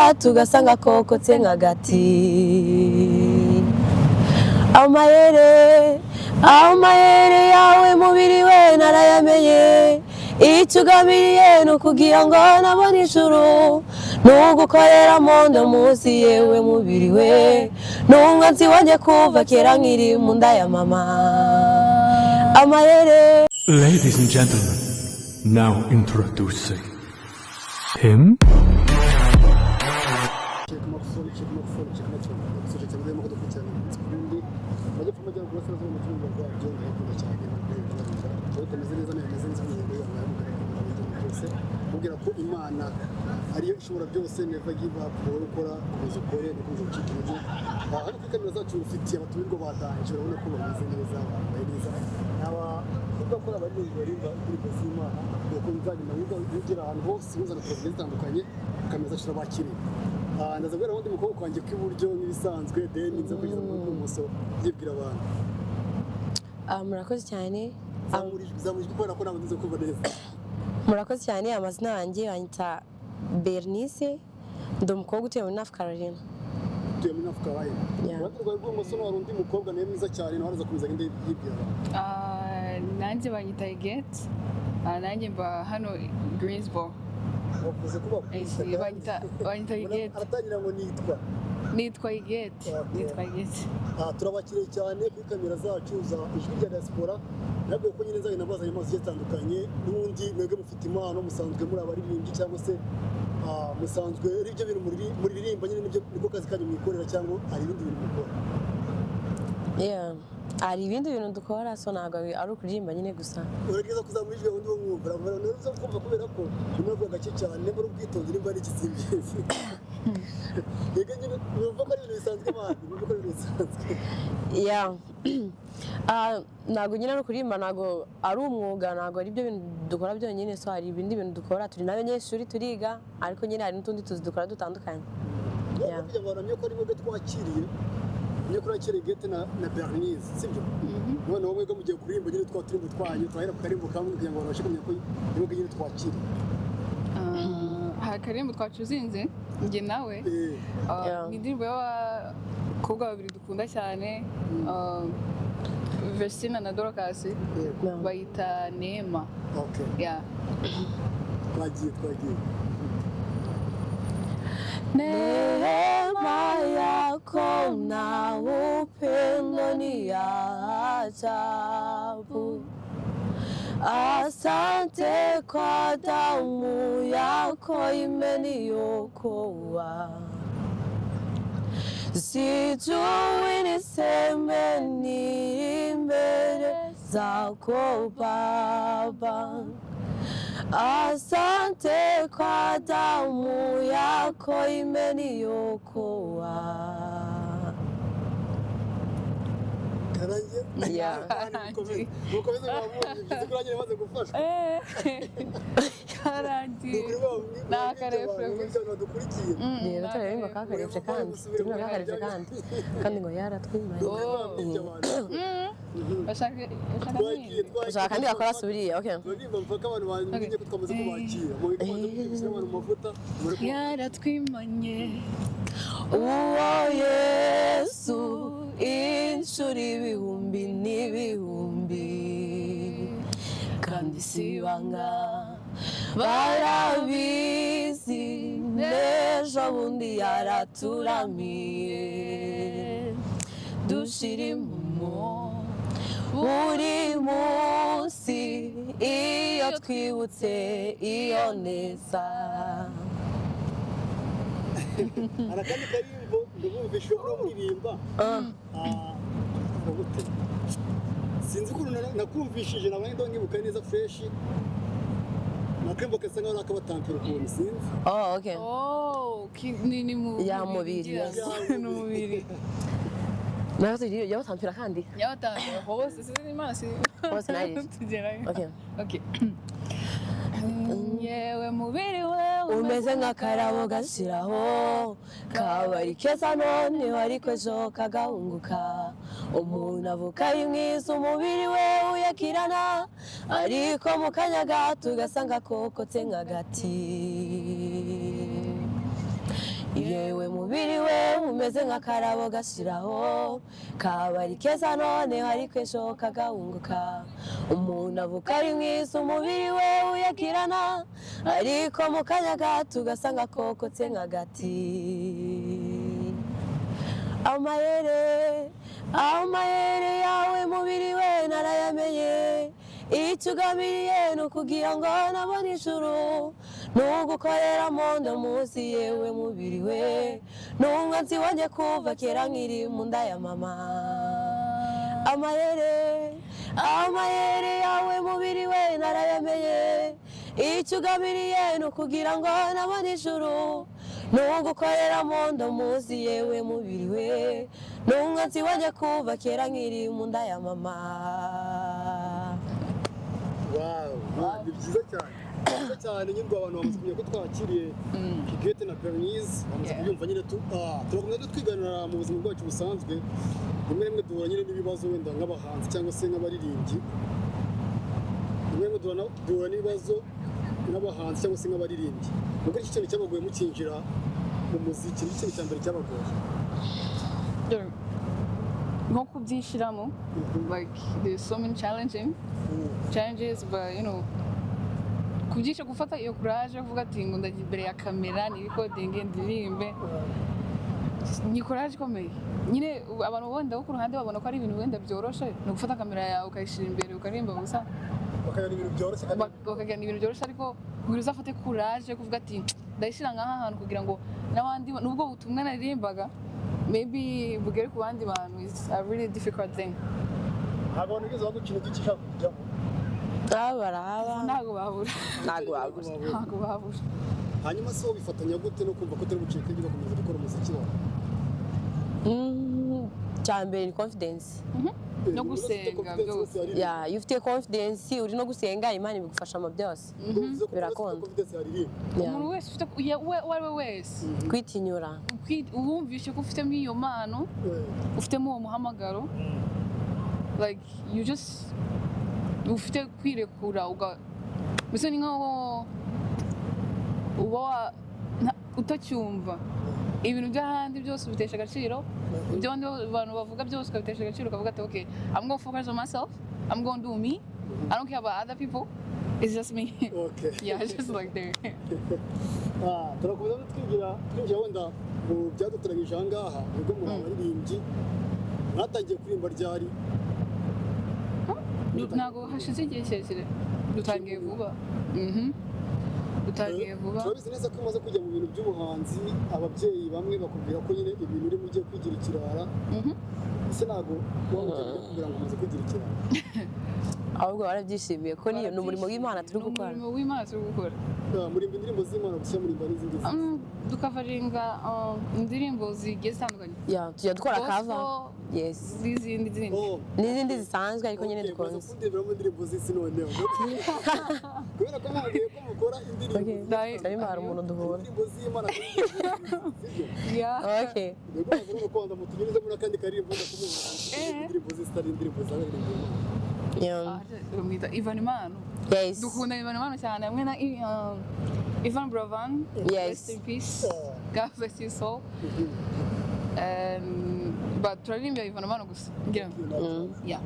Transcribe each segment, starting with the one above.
gato ugasanga kokotse nk'agati amayere yawe mubiri we narayamenye icyo ugambiriye ni ukugira ngo nabone ijuru nugukorera mondo munsi yewe mubiri we n'umwanzi wanjye kuva kera nkiri mu nda ya mama amayere. Ladies and gentlemen, now introducing him. Mubwira ko Imana ariyo ishobora byose, never give up, ukora kuza ukore n'ukunze ucika intege. Hano kuri kamera zacu ufite abatumirwa badanje, urabona ko bameze neza, bambaye neza. Aba kuvuga ko abari barimba kuri Imana uko bizagenda bigira ahantu hose uzana province zitandukanye, kamera zacu bakiri. Ndaza kubera undi mukobwa kwanjye kw'iburyo n'ibisanzwe deni nza kugeza mu muso yibwira abantu. Murakoze cyane. Zamurijwe kubera ko ntabwo nzi kuva neza. Murakoze cyane, amazina yanjye banyita Bernice, ndi umukobwa utuye muri North Carolina. Utuye muri North Carolina? Uruhande rwawe rw'ibumoso hari undi mukobwa nawe mwiza cyane nawe araza kuza agenda yibwira abantu. Nanjye banyita Hyguette, nanjye mba hano Greensboro. Wavuze ko banyita Hyguette. Aratangira ngo nitwa Hyguette. Turabakiriye cyane kuri kamera zacu za Ijwi rya Diaspora. Nabwo ko nyine nzagenda mbazanye amazi atandukanye n'ubundi mwebwe mufite impano musanzwe muri abaririmbyi cyangwa se musanzwe ari ibyo bintu muri ririmba nyine nibyo kazi kanyu mwikorera cyangwa hari ibindi bintu mukora? Hari ibindi bintu dukora, so ntabwo ari ukuririmba nyine gusa. Urageza kuzamura ijwi undi wo mwumva neza kumva kubera ko urimo uvuga gake cyane muri ubwitonzi nimba ari ikisimbizi. Yego nyine numva ko ari ibintu bisanzwe mandi, numva ko ari ibintu bisanzwe. Ntabwo nyine ari ukuririmba, ntabwo ari umwuga, ntabwo ari ibyo bintu dukora byonyine, so hari ibindi bintu dukora, turi n'abanyeshuri turiga, ariko nyine hari n'utundi tuzi dukora dutandukanye. Kugira ngo baramye ko ari mwebwe twakiriye niyo kuri Hyguette na Bernice, sibyo? None wowe mwebwe mugiye kuririmba nyine twaturimbo twanyu twahera ku karimbo kamwe kugira ngo babashe kumenya ko mwebwe nyine twakiriye. Akarimbo twacuzinze njye nawe ni indirimbo y'abakobwa babiri dukunda cyane, Vestine na Dorcas, bayita Neema. Twagiye. Neema yako na upendo ni ya ajabu. Asante kwa damu yako imeniokoa. Sijui niseme nini mbele zako Baba. Asante kwa damu yako imeniokoa. Kandi ngo yaratwimanye. Ushaka kandi akora asubiriye, okay. Yaratwimanye uwo Yesu inshuro ibihumbi n'ibihumbi, kandi si ibanga barabizi, n'ejo bundi yaraturamiye. Dushira impumu buri munsi iyo twibutse iyo neza. Arakandi karimbo ndumvishe uri kuririmba. Sinzi ko nakumvishije nabanye ndongibuka neza fresh. Nakembo kesa ngaho nakabatampira ukuntu sinzi. Okay. Ni mu ya mubiri. No mubiri. Nazo yabatampira kandi. Yabatampira hose sinzi Imana si. Hose nayo. Okay. Yewe mubiri wewe umeze nk'akarabo gashiraho, kabari keza none ariko ejo kagahunguka. Umuntu avuka ari mwiza umubiri we uyakirana, ariko mu kanya gato ugasanga kokotse nk'agati. yewe mubiri we umeze nk'akarabo gashiraho kabari keza none ariko ejo kagahunguka umuntu avuka ari mwiza umubiri we uyagirana ariko mu kanya gato ugasanga kokotse nk'agati amayere yawe mubiri we narayamenye icyo ugambiriye ni ukugira ngo nabone ijuru nugukorera mondo muzi yewe mubiri we n'umwanzi wanjye kuva kera nkiri mu nda ya mama amayere yawe mubiri we narayamenye icyo ugambiriye ni ukugira ngo nabone ijuru nugukorera mondo muzi yewe mubiri we n'umwanzi wanjye kuva kera nkiri mu nda ya mama. Wow, ni byiza cyane. Byiza cyane nyirwa abantu bamaze kumenya ko twakiriye Hyguette na Bernice bamaze kubyumva nyine turakomeza twiganira mu buzima bwacu busanzwe rimwe rimwe duhura nyine n'ibibazo wenda nk'abahanzi cyangwa se nk'abaririmbyi rimwe rimwe duhura n'ibibazo n'abahanzi cyangwa se nk'abaririmbyi nubwo iki kintu cyabagoye mukinjira mu muziki ni ikintu cya mbere cyabagoye nko kubyishiramo like there's so many challenges but you know kubyisha gufata iyo courage kuvuga ati ngo ndagiye imbere ya kamera ni recording ndirimbe ni courage ikomeye nyine abantu wenda bo ku ruhande babona ko ari ibintu wenda byoroshe no gufata kamera yawe ukayishira imbere ukaririmba gusa bakagana ibintu byoroshye ariko buri uzafate courage kuvuga ati ndayishira ngaha ahantu kugira ngo n'abandi nubwo butumwa naririmbaga maybe bugere ku bandi bantu is a really difficult thing. Abantu bizo bagukina gikisha kujyamo. Ntago babura. Hanyuma so bifatanya gute no kumva ko turi bucike biga komeza gukora umuziki wawe? Cyambere ni confidence. No gusenga byose. Yeah, you ufite confidence uri no gusenga Imana ibigufasha mu byose. Birakunda. Umuntu wese ufite uwo wese kwitinyura. Uwumvishe ko ufite iyo mpano ufite mu muhamagaro like you just ufite kwirekura mbese ni nkaho uba utacyumva ibintu by'ahandi byose bitesha agaciro ibyo abantu bavuga byose ukabitesha agaciro ukavuga ati okay I'm going to focus on myself I'm going to do me I don't care about other people it's just me okay yeah it's just like there turakomeza twinjira wenda mu byaduturanyije aha ngaha ubwo muri abaririmbyi mwatangiye kuririmba ryari ntago hashize igihe kirekire dutangiye vuba turabizi neza ko umaze kujya mu bintu by'ubuhanzi ababyeyi bamwe bakubwira ko nyine ibintu urimo ugiye kwigira ikirara ese ntago wabujya kugira ngo umaze kwigira ikirara ahubwo barabyishimiye ko niyo ni umurimo w'Imana turi gukora murimba indirimbo z'Imana gusa murimba n'izindi dukavaringa indirimbo zigiye zitandukanye tujya dukora cover n'izindi zisanzwe ariko nyine dukunze kundeberamo indirimbo z'isi noneho kubera ko mwabwiye ko mukora indirimbo harimo hari umuntu duhura indirimbo z'Imana okay rero kwanda mutunyuze muri akandi karimbo ndakumuha indirimbo z'isi ari indirimbo z'abaririmbo Ivan Impano. Yes. Dukunda Ivan Impano cyane hamwe na Ivan Bravan. Yes. Rest in peace. God bless you soul. But turaririmba Ivan Impano gusa. Yeah.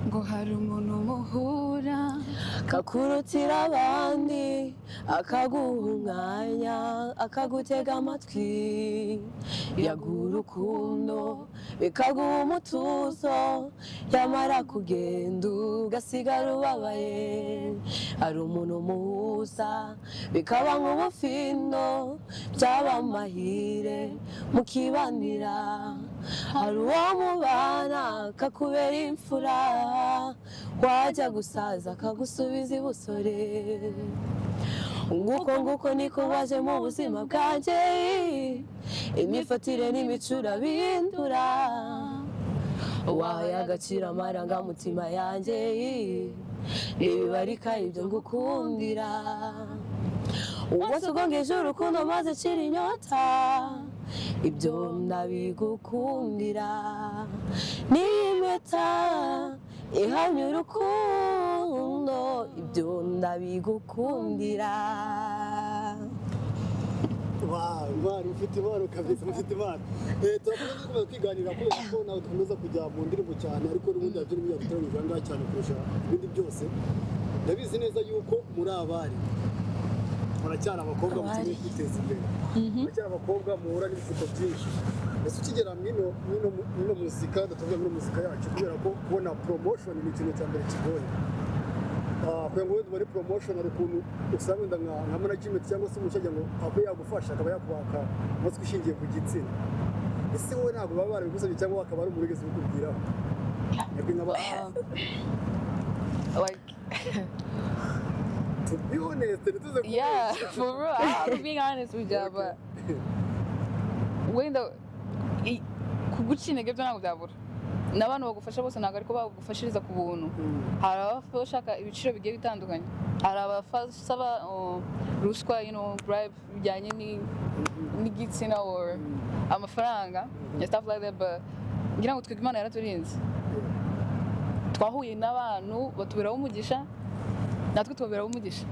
Ngo hari umuntu muhura kakurutira abandi akaguha umwanya akagutega amatwi yaguha urukundo bikaguha umutuzo yamara kugenda ugasigara ubabaye hari umuntu muhuza bikaba nk'ubufindo byaba amahire mukibanira hari uwo mubana kakubera imfura wajya gusaza akagusubiza ibusore nguko niko waje mu buzima bwanjye imifatire n'imicura bindura wahaye agaciro amarangamutima yanjye ntibibarika ibyo ngukundira umunsi ugongeje urukundo maze cira inyota ibyo ndabigukundira n'impeta ihamya urukundo ibyo ndabigukundira impano kabisa mufite impano turakomeza kwiganira kubera ko nawe dukomeza kujya mu ndirimbo cyane ariko n'ubundi yabyo n'imyaka itoranyije ngaha cyane kurusha ibindi byose ndabizi neza yuko muri abari muracyari abakobwa mukeneye kwiteza imbere muracyari abakobwa muhura n'ibifuko byinshi ese ukigera mwino muzika ndatuvuga mwino muzika yacu kubera ko kubona promotion ni ikintu cya mbere kigoye kugira ngo wenda promotion ari ukuntu usanga wenda nka management cyangwa se umushyajya ngo abe yagufasha akaba yakubaka umunsi ushingiye ku gitsina ese wowe ntabwo baba barabigusabye cyangwa akaba ari umurigezi ubikubwiraho like to be honest yeah for real I'm being honest with you but wenda kuguca intege byo ntabwo byabura n'abantu bagufasha bose ntabwo ariko bagufashiriza ku buntu hari abashaka ibiciro bigiye bitandukanye hari abasaba ruswa bribe bijyanye n'igitsina or amafaranga stuff like that but ngira ngo twebwe Imana yaraturinze twahuye n'abantu batuberaho umugisha natwe tubaberaho umugisha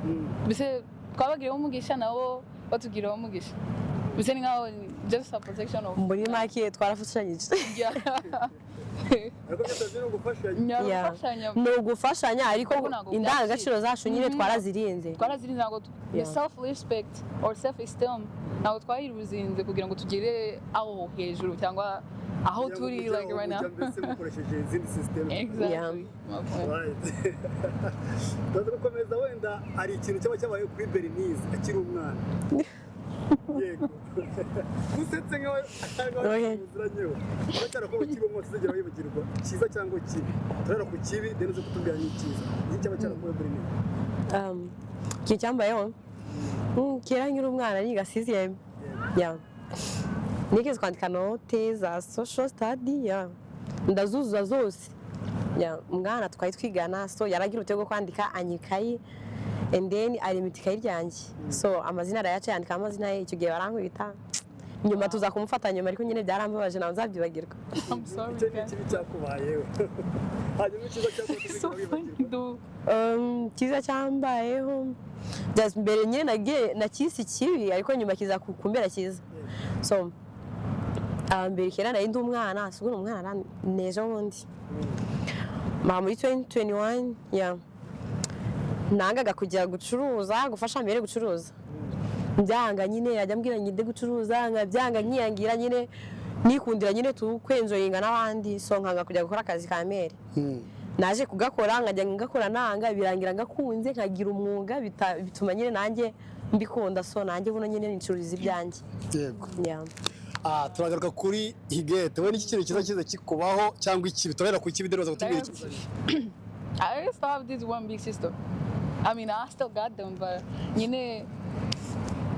mbese twabagiraho umugisha nabo batugiraho umugisha mbese ni nkaho just a protection of muri make twarafashanyije ni ugufashanya ariko indangagaciro zacu nyine twarazirinze ntabwo self respect or self esteem ntabwo twayiruzinze kugira ngo tugere aho hejuru cyangwa aho turi like right now exactly tuzakomeza wenda ari ikintu cyaba cyabaye kuri Bernice akiri umwana yego usetse nkawe muzranyeho cyara ko ukiri umwana tuzagera yibagirwa cyiza cyangwa kibi turara ku kibi deneze kutubwira ni cyiza cyaba cyara ko Bernice kicyambayeho kera nkiri umwana niga 6e nigeze kwandika note za social study ndazuzuza zose umwana twari twigana so yaragira utego kwandika anyikayi and then arimita ikayi ryanjye so amazina arayaca yandika amazina ye icyo gihe barankubita nyuma tuza kumufata nyuma ariko nyine byarambabaje nawe nzabyibagirwa I'm sorry kibi cyakubayeho hanyuma cyiza cyakubayeho cyiza cyambayeho just mbere nyine nakisi kibi ariko nyuma kiza kumbera cyiza so mbere kera nari ndi umwana suguna umwana nejo wundi muri 2021 nangaga kujya gucuruza gufasha mbere gucuruza byanga nyine yajya mbwira ngide gucuruza nkabyanga nkiyangira nyine nikundira nyine tukwenjoyinga n'abandi so nkanga kujya gukora akazi ka mere naje kugakora nkajya ngakora nanga birangira ngakunze nkagira umwuga bituma nyine nanjye mbikunda so nanjye buno nyine nicururiza ibyanjye yego turagaruka kuri Hyguette we n'iki kintu cyiza kikubaho cyangwa ikibi turera ku kibi deroza kutubwira iki I used to have this one big sister. I mean, I still got them, but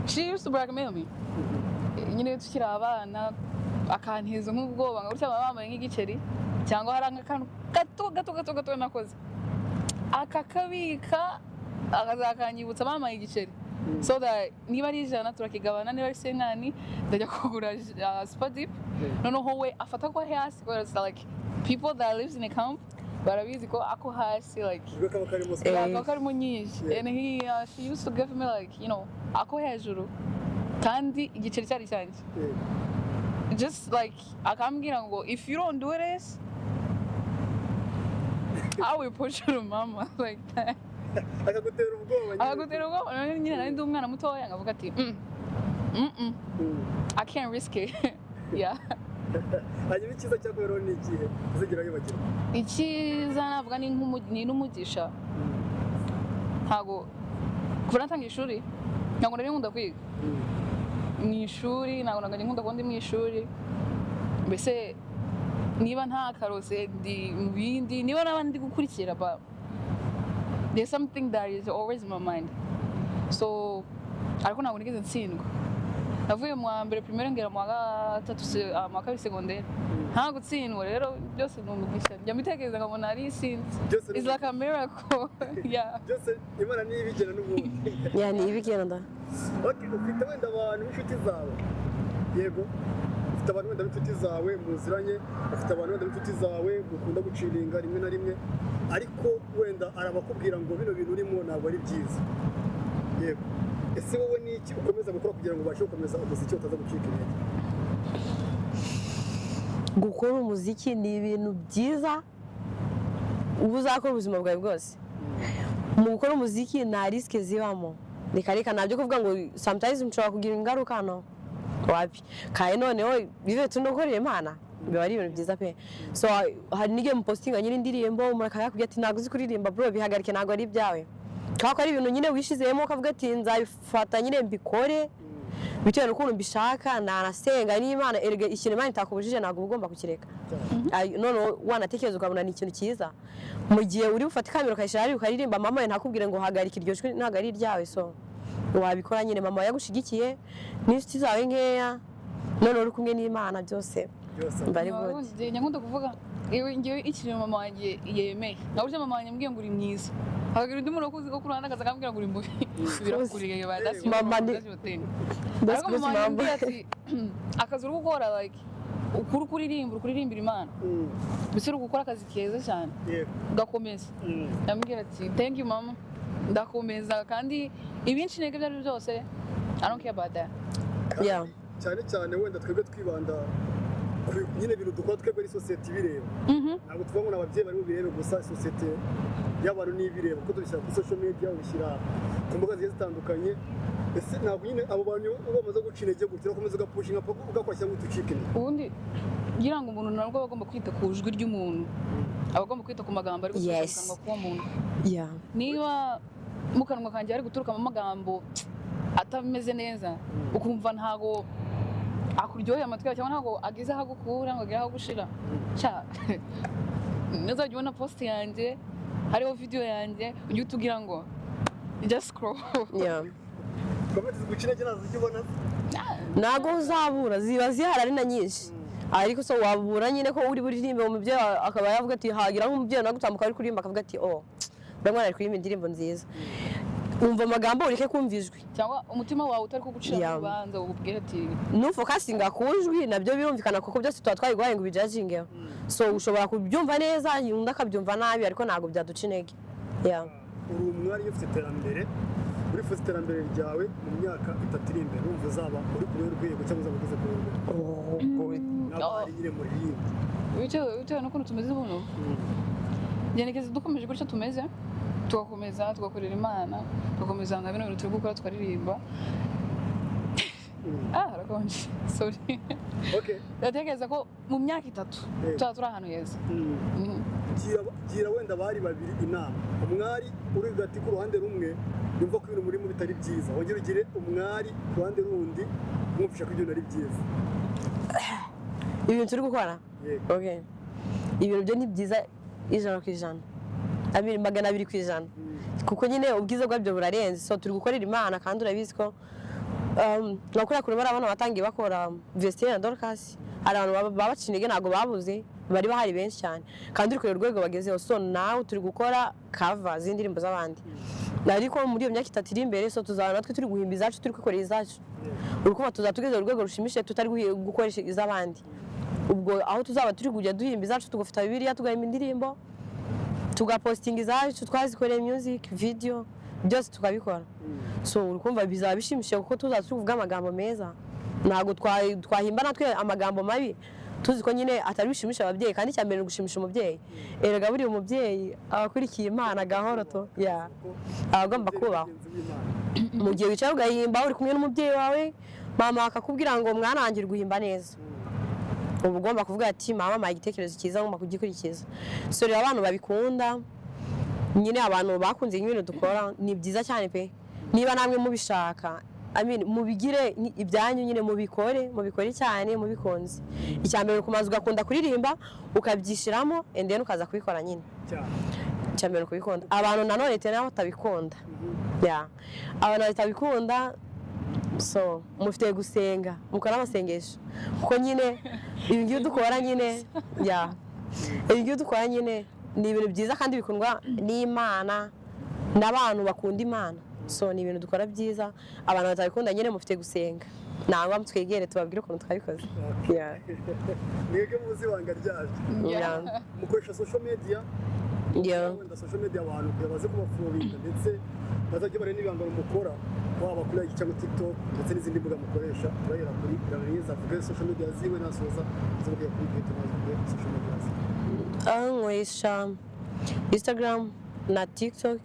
she used to blackmail me. Tukiri abana akantiza nk'ubwoba ngo gutya bambaye nk'igiceri cyangwa hari akantu gato nakoze akakabika akazakanyibutsa bambaye igiceri so that niba ari ijana turakigabana niba ari senkani ndajya kugura spadip noneho we afata ko hasi because like people that lives in a camp barabizi ko ako hasi like karimo nyinshi and she used to give me like ako hejuru kandi igiceri cyari cyanjye just like akambwira ngo if you don't do this I will push you to mama like that akagutera ubwoba nyine nari ndi umwana mutoya ngavuga ati I can't risk it yeah hanyuma icyiza cyakubereho ni ikihe uzigira wibagirwa icyiza navuga ni n'umugisha ntago kuva natangira ishuri ntabwo nari nkunda kwiga mu ishuri ntabwo nari nkunda kuba ndi mu ishuri mbese niba nta karose ndi mu bindi niba naba ndi gukurikira but there's something that is always in my mind so ariko ntabwo nigeze ntsindwa navuye mu wa mbere primaire ngera mu wa gatatu mu wa kabiri secondaire nta gutsindwa rero byose ni umugisha njya mbitekereza nkabona ari isinzi it's like a miracle yeah byose Imana ni ibigena n'ubundi ni ibigena nda okay ufite wenda abantu b'inshuti zawe yego ufite abantu wenda b'inshuti zawe muziranye ufite abantu wenda b'inshuti zawe mukunda guciringa rimwe na rimwe ariko wenda arabakubwira ngo bino bintu urimo ntabwo ari byiza yego ese wowe ni iki ukomeza gukora kugira ngo ubashe gukomeza umuziki utaza gucika intege? Gukora umuziki ni ibintu byiza uba uzakora ubuzima bwawe bwose. Mu gukora umuziki nta risike zibamo, reka nabyo kuvuga ngo sometimes mushobora kugira ingaruka no wapi kandi noneho bive tunokorera Imana biba ari ibintu byiza pe. So hari nige mu postinga nyine indirimbo umuntu akakubwira ati ntago uzi kuririmba bro, bihagarike ntago ari ibyawe, kako ari ibintu nyine wishizemo ukavuga ati nzabifata nyine mbikore bitewe n'ukuntu mbishaka, nanasenga n'Imana erege ikintu Imana itakubujije ntago ugomba kukireka. None wanatekereza ukabona ni ikintu cyiza mu gihe uri bufate kamera ukayishira ari ukaririmba mama we ntakubwire ngo hagarika iryo jwi ntago ari iryawe. So wabikora nyine mama yagushigikiye n'inshuti zawe nkeya, none uri kumwe n'Imana byose bari gute. Nyakunda kuvuga ngewe ikiri mama wanjye yemeye naburyo mama wanjye mbwiye ngo uri mwiza hagagira undi muntu ukuzi ko kurana akaza akambwira ngo uri mubi birakuriye badasi mama ni ariko mama wanjye ati akazi uri gukora like kuririmbira Imana bise uri gukora akazi keza cyane ugakomeza. Ndambwira ati thank you mama, ndakomeza kandi ibinshi ntege byari byose I don't care about that. Yeah, cyane wenda twebwe twibanda nyine ibintu dukora twebwe ari society bireba, ntabwo tuvuga ngo ababyeyi bari birebe gusa, society y'abantu n'ibireba kuko tubishyira kuri social media, ubishyira ku mbuga zigiye zitandukanye. Ese ntabwo nyine abo bantu bamaze guca intege gutya ukomeza ugapushinga ugakwashyira ngo tucike intege? Ubundi ngira ngo umuntu nabwo bagomba kwita ku jwi ry'umuntu, abagomba kwita ku magambo ari guturuka mu kanwa k'uwo muntu. Niba mu kanwa kanjye ari guturuka mu magambo atameze neza ukumva ntago akuryoheye amatwi cyangwa ntago ageze aho gukura ngo agere aho gushira nazajya ubona post yanjye hariho video yanjye ujye utubwira ngo just scroll. Comment zigucina cyane zikibona ntago uzabura ziba zihari ari na nyinshi, ariko so wabura nyine ko uri buririmbe mu mubyeyi akaba yavuga ati hagira nk'umubyeyi nagutambuka ari kuririmba akavuga ati oh bamwana ari kuririmba indirimbo nziza, umva amagambo ureke kumva ijwi cyangwa umutima wawe utari kugucira ubanza ububwira ati nufokasinga ku jwi nabyo birumvikana kuko byose tuba twayiguhaye ngo bijajingeho. So ushobora kubyumva neza undi akabyumva nabi ariko ntabwo byaduca intege. Uri umwari ufite iterambere, urifuza iterambere ryawe mu myaka 3 iri imbere, wumva uzaba uri ku rwego cyangwa uzaba ugeze ku rwego n'abari nyine muri iyi bitewe n'ukuntu tumeze buno ngenekeza dukomeje gutyo tumeze tugakomeza tugakorera Imana tugakomeza nka bino bintu turi gukora twaririmba. Harakonje sorry. Okay, ndatekereza ko mu myaka 3 tuzaba turi ahantu heza. Gira wenda bari babiri inama, umwari uri gati ku ruhande rumwe yumva ko ibintu muri mu bitari byiza, wongera ugire umwari ku ruhande rundi mwumvisha ko ibintu ari byiza. Ibintu turi gukora okay, ibintu byo ni byiza 100%, 200% kuko nyine ubwiza bwabyo burarenze. So turi gukorera Imana kandi urabizi ko nakora kuri barabona batangiye bakora Vestine na Dorcas, hari abantu babacinige ntago babuze bari bahari benshi cyane kandi uri ku rwego bagezeho. So nawe turi gukora cover z'indirimbo z'abandi, ariko muri iyo myaka 3 iri imbere so tuzabana natwe turi guhimba izacu, turi kwikorera izacu, urukuba tuzatugeze urwego rushimishije tutari gukoresha iz'abandi. Ubwo aho tuzaba turi kujya duhimba izacu tugafata Bibiliya tugahimba indirimbo tugapostinga izacu, twazikoreye music video byose tukabikora. So urukumva bizaba bishimishije kuko tuzaba turi kuvuga amagambo meza, ntago twahimba natwe amagambo mabi tuzi ko nyine atari bishimisha ababyeyi, kandi cyambere gushimisha umubyeyi. Erega buri umubyeyi abakurikiye Imana gahoro to abagomba kubaho. Mu gihe wicara ugahimba uri kumwe n'umubyeyi wawe, mama akakubwira ngo mwana wanjye uri guhimba neza, uba ugomba kuvuga ati mama mpa igitekerezo cyiza ngomba kugikurikiza. So rero abantu babikunda nyine, abantu bakunze ibintu dukora ni byiza cyane pe. Niba namwe mubishaka mubigire ibyanyu nyine, mubikore cyane mubikunze. Icyambere kumaza ugakunda kuririmba ukabyishiramo and then ukaza kubikora nyine cyambere kubikunda. Abantu nanone tena batabikunda abantu batabikunda, so mufite gusenga mukora amasengesho kuko nyine ibingiye dukora nyine ibingiye dukora nyine ni ibintu byiza kandi bikundwa n'Imana n'abantu bakunda Imana. So ni ibintu dukora byiza, abantu batabikunda nyine mufite gusenga nangwa mutwegere tubabwire ukuntu twabikoze. Mwege muzi banga ryaje mukoresha social media wenda social media abantu baze kubafollowinga ndetse bazajya bare n'ibihangano mukora waba kuri iki cyangwa TikTok ndetse n'izindi mbuga mukoresha urahera kuri Bernice avuga social media ziwe nasoza zivuga kuri Twitter na social media nkoresha Instagram na TikTok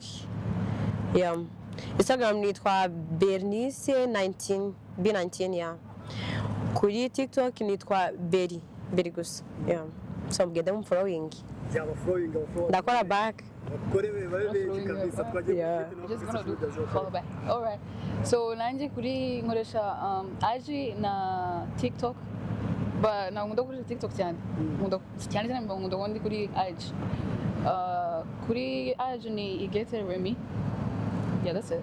Instagram nitwa Bernice 19 B19 kuri TikTok nitwa Beri gusa so mugende mu following ndakora back alright so nanjye kuri nkoresha IG na TikTok but na nkunda kuri TikTok cyane nkunda ndi kuri IG kuri IG ni IGITEKEREZO that's it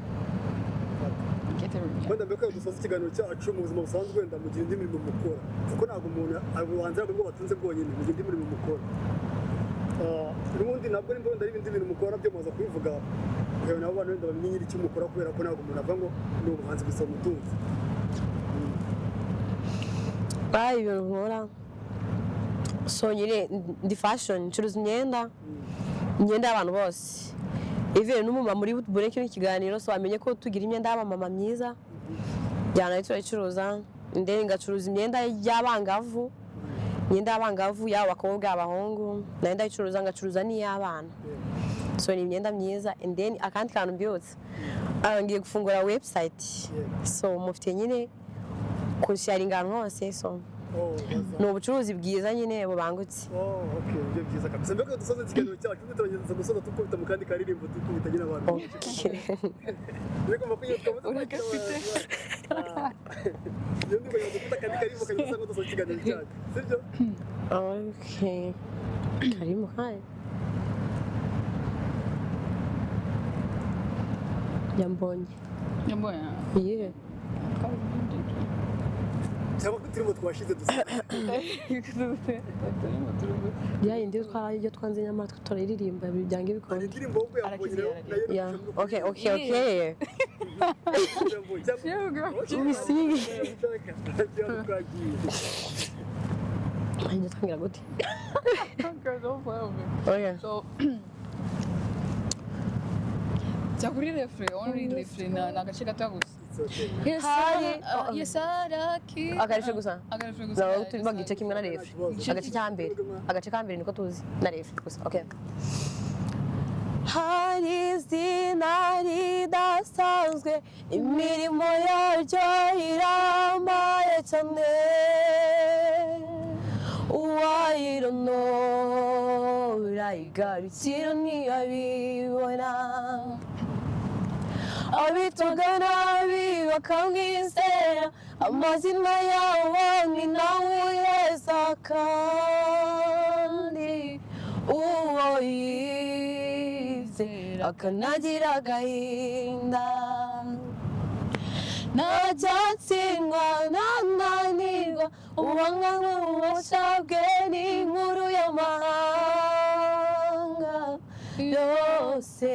wenda mbere ko dusoza ikiganiro cyacu mu buzima busanzwe wenda mugira indi mirimo mukora kuko ntabwo umuntu abubanza ngo batunze bwonyine mugira indi mirimo mukora n'ubundi nabwo nimba wenda ari ibindi bintu mukora byo muza kubivuga yewe nabo bantu wenda bamenye icyo mukora kubera ko ntabwo umuntu ava ngo ni ubuhanzi gusa mutunze ibintu nkora so nyine ndi fashion ncuruza imyenda y'abantu bose even n'umumama muri bureke n'ikiganiro so amenye ko tugira imyenda y'abamama myiza byana turayicuruza ndende ngacuruza imyenda y'abangavu y'aba bakobwa abahungu nenda icuruza ngacuruza n'iy'abana so ni imyenda myiza and then akandi kantu mbyutse ngiye gufungura website so mufite nyine kusharinga hose so no ubucuruzi bwiza nyine bubangutse okay byo byiza kabisa mbega dusoza ikiganiro cyacu tugerageza gusoza tukubita mu kandi karirimbo tukubita nyine abantu reko makuye twamaze yo ndi bayo dukubita kandi karirimbo kanyuza ngo dusoza ikiganiro cyacu sibyo okay karirimbo kaye Yambonye yeah cyangwa turimo twashize dusa yindi twarayo twanze nyamara turaririmba byange bikora indirimbo ubwo yambonye nayo okay Ainda tangira gute so Chakuri refre, only refre na agace gato gusa. Yesaraki. Agace gusa. No, turimo gice kimwe na refre. Agace cyambere. Agace kambere niko tuzi na refre gusa. Okay. Hari izina ridasanzwe imirimo yaryo irambaye cyane uwayironora igarukira ntiyabibona abitugana bakamwizera amazina yabo ni nawe yeza kandi uwo yizera akanagira agahinda najyatsindwa nananirwa ubanga nk'ububasha bwe n'inkuru y'amahanga yose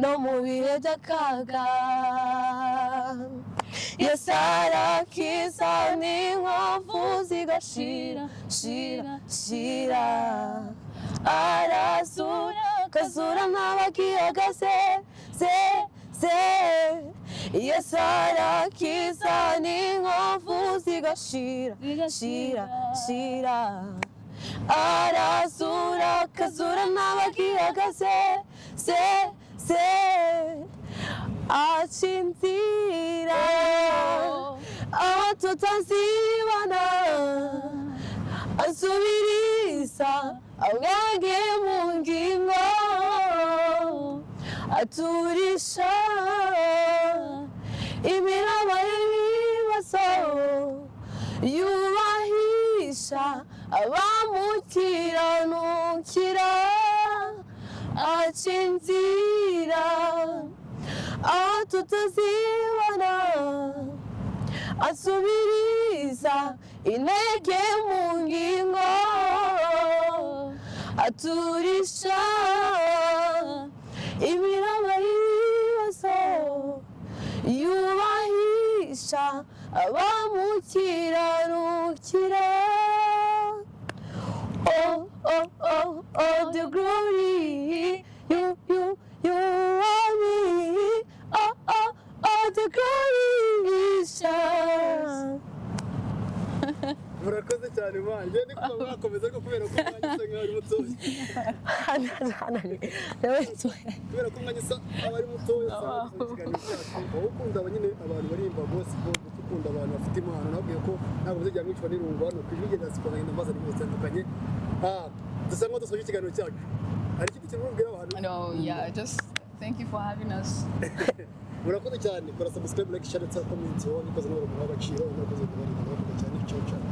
no mu bihe by'akaga yesarakiza n'inkovu zigashira shira arazura kazura ntabagihagaze yesarakiza n'inkovu zigashira shira arazura kazura ntabagihagaze acinzira aho tutazibana asubiriza abwange mu ngingo aturisha imiraba y'ibibazo yubahisha abamukiranukira acinzira aho tutazibana asubiriza intege mu ngingo aturisha imiraba y'ibibazo yubahisha abamukiranukira oh, the glory. You are me. Oh, the glory shine. murakoze cyane man ngiye ndi kuba mwakomeza ariko kubera ko umwanya usa nk'aho ari mutoya kubera ko umwanya usa nk'aho ari mutoya mu kiganiro cyacu wowe ukunda nyine abantu barimba gospel ukunda abantu bafite impano nabwiye ko ntabwo bizajya mwicwa n'irungu hano ku ijwi rya siporo ngenda mbaza n'ibintu bitandukanye dusa nk'aho dusoje ikiganiro cyacu hari ikindi kintu mubwira abantu No, yeah, just thank you for having us. murakoze cyane kora subscribe like share ndetse comment wowe nikoze n'urugo rw'agaciro murakoze kuba ari cyane cyane